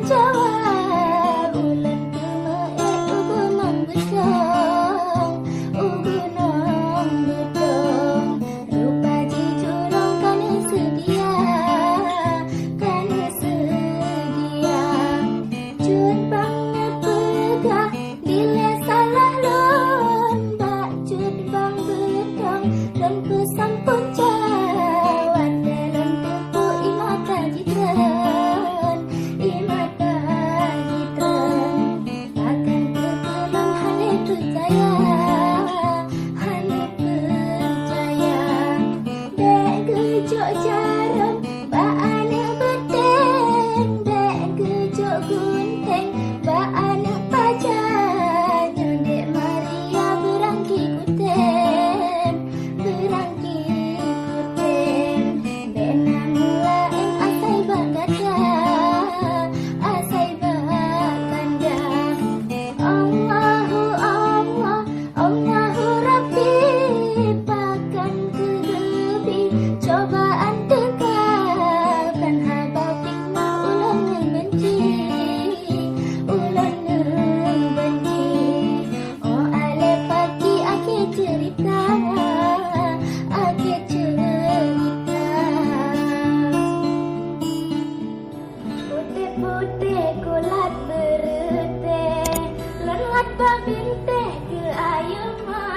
jawab ulan kemeek ugunong betong ugunong betong rupa jujurong kana sedia cut bang nepegah bila salah lon bak cut bang betong dan kesampun jawab dalam tepu imata jitren akan kekelam hane percaya dek gejok jarum baana beten dek gejok gunting baana pajar dek Maria berangki kuten bena mula em asai bagada asai baganda Allahu Allah Allahu Rabbi pakan kegebi cobaan tegakkan haba fitnah ulang benci oh ale pagi akhir cerita putih-putih kulat berutih lengat babin teh ke ayeman